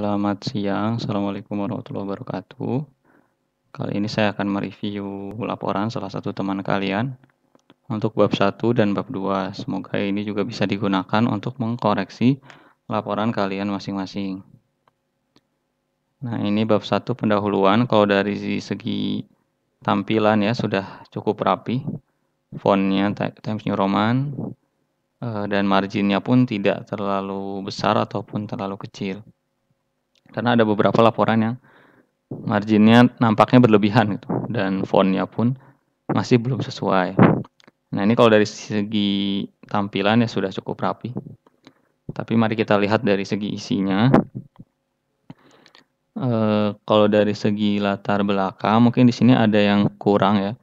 Selamat siang, Assalamualaikum warahmatullahi wabarakatuh. Kali ini saya akan mereview laporan salah satu teman kalian untuk bab 1 dan bab 2. Semoga ini juga bisa digunakan untuk mengkoreksi laporan kalian masing-masing. Nah, ini bab 1 pendahuluan. Kalau dari segi tampilan ya sudah cukup rapi. Fontnya Times New Roman dan marginnya pun tidak terlalu besar ataupun terlalu kecil. Karena ada beberapa laporan yang marginnya nampaknya berlebihan gitu, dan fontnya pun masih belum sesuai. Nah, ini kalau dari segi tampilan ya sudah cukup rapi. Tapi mari kita lihat dari segi isinya. Kalau dari segi latar belakang, mungkin di sini ada yang kurang ya.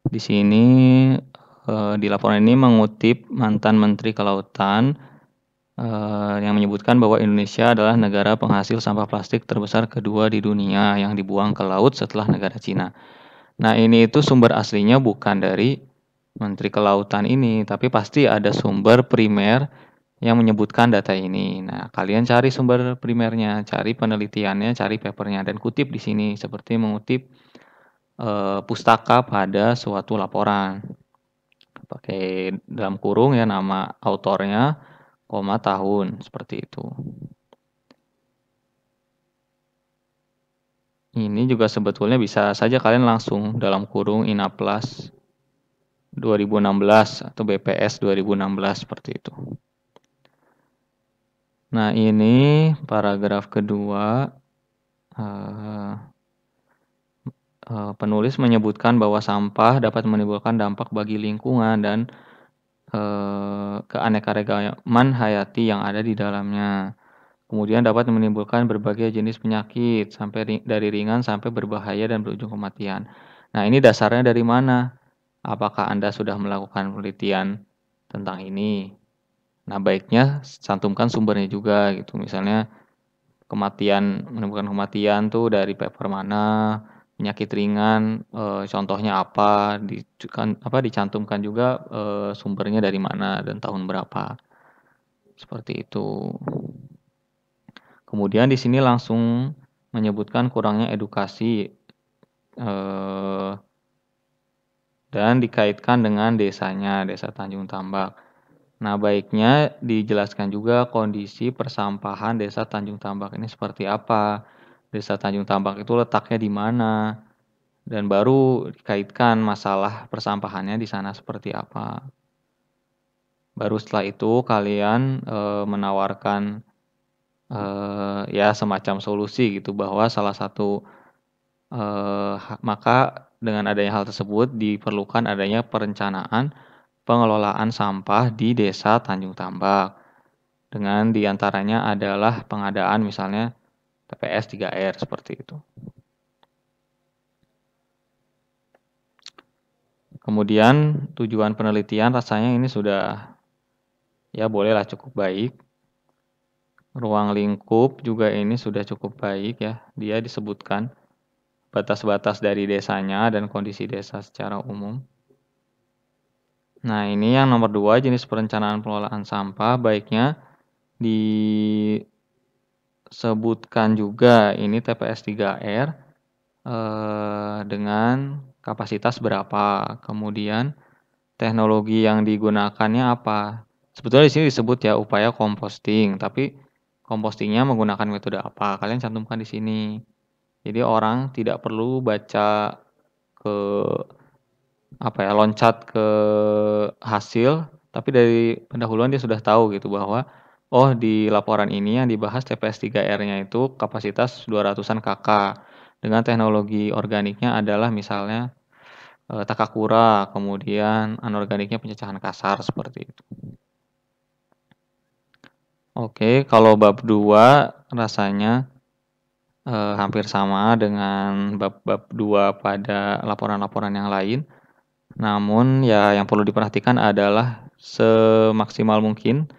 Di sini di laporan ini mengutip mantan Menteri Kelautan yang menyebutkan bahwa Indonesia adalah negara penghasil sampah plastik terbesar kedua di dunia yang dibuang ke laut setelah negara Cina. Nah, ini itu sumber aslinya bukan dari Menteri Kelautan ini, tapi pasti ada sumber primer yang menyebutkan data ini. Nah, kalian cari sumber primernya, cari penelitiannya, cari papernya, dan kutip di sini seperti mengutip pustaka pada suatu laporan. Pakai dalam kurung ya nama autornya, koma tahun, seperti itu. Ini juga sebetulnya bisa saja kalian langsung dalam kurung Inaplas 2016 atau BPS 2016 seperti itu. Nah, ini paragraf kedua. Penulis menyebutkan bahwa sampah dapat menimbulkan dampak bagi lingkungan dan keanekaragaman hayati yang ada di dalamnya. Kemudian dapat menimbulkan berbagai jenis penyakit dari ringan sampai berbahaya dan berujung kematian. Nah, ini dasarnya dari mana? Apakah Anda sudah melakukan penelitian tentang ini? Nah, baiknya cantumkan sumbernya juga gitu. Misalnya menimbulkan kematian tuh dari paper mana, penyakit ringan contohnya apa, dicantumkan juga sumbernya dari mana dan tahun berapa. Seperti itu. Kemudian di sini langsung menyebutkan kurangnya edukasi dan dikaitkan dengan desanya, Desa Tanjung Tambak. Nah, baiknya dijelaskan juga kondisi persampahan Desa Tanjung Tambak ini seperti apa. Desa Tanjung Tambak itu letaknya di mana, dan baru dikaitkan masalah persampahannya di sana seperti apa. Baru setelah itu kalian menawarkan ya semacam solusi gitu, bahwa salah satu maka dengan adanya hal tersebut diperlukan adanya perencanaan pengelolaan sampah di Desa Tanjung Tambak. Dengan diantaranya adalah pengadaan misalnya TPS 3R seperti itu. Kemudian tujuan penelitian rasanya ini sudah ya bolehlah cukup baik. Ruang lingkup juga ini sudah cukup baik ya. Dia disebutkan batas-batas dari desanya dan kondisi desa secara umum. Nah, ini yang nomor 2, jenis perencanaan pengelolaan sampah. Baiknya disebutkan juga ini TPS 3R dengan kapasitas berapa. Kemudian teknologi yang digunakannya apa. Sebetulnya di sini disebut ya upaya composting, tapi compostingnya menggunakan metode apa? Kalian cantumkan di sini. Jadi orang tidak perlu baca ke loncat ke hasil, tapi dari pendahuluan dia sudah tahu gitu bahwa oh di laporan ini yang dibahas TPS 3R-nya itu kapasitas 200-an KK. Dengan teknologi organiknya adalah misalnya Takakura, kemudian anorganiknya pencacahan kasar seperti itu. Oke, kalau bab 2 rasanya hampir sama dengan bab-bab 2 pada laporan-laporan yang lain. Namun ya yang perlu diperhatikan adalah semaksimal mungkin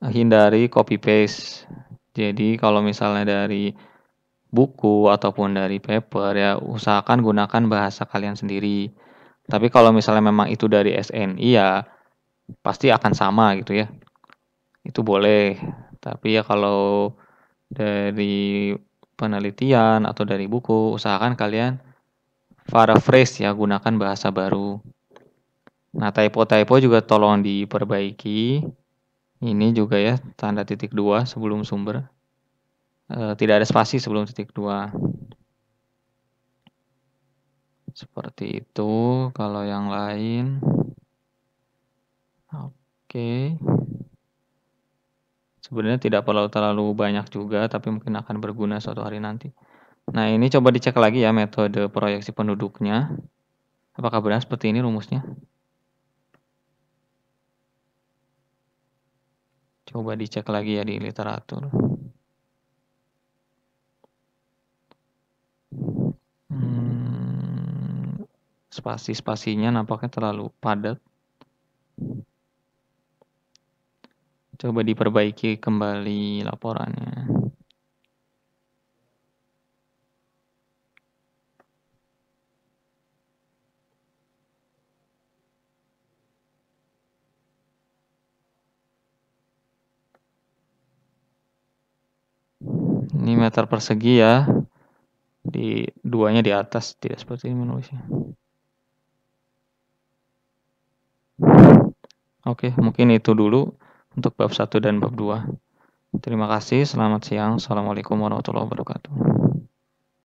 hindari copy paste. Jadi kalau misalnya dari buku ataupun dari paper ya usahakan gunakan bahasa kalian sendiri. Tapi kalau misalnya memang itu dari SNI ya pasti akan sama gitu ya. Itu boleh. Tapi ya kalau dari penelitian atau dari buku, usahakan kalian paraphrase ya, gunakan bahasa baru. Nah, typo-typo juga tolong diperbaiki. Ini juga ya, tanda titik 2 sebelum sumber. Tidak ada spasi sebelum titik 2. Seperti itu. Kalau yang lain, oke. Sebenarnya tidak perlu terlalu banyak juga, tapi mungkin akan berguna suatu hari nanti. Nah, ini coba dicek lagi ya metode proyeksi penduduknya. Apakah benar seperti ini rumusnya? Coba dicek lagi ya di literatur. Spasi-spasinya nampaknya terlalu padat. Coba diperbaiki kembali laporannya. Ini meter persegi ya. Di duanya di atas, tidak seperti ini menulisnya. Oke, mungkin itu dulu untuk bab 1 dan bab 2. Terima kasih, selamat siang. Assalamualaikum warahmatullahi wabarakatuh.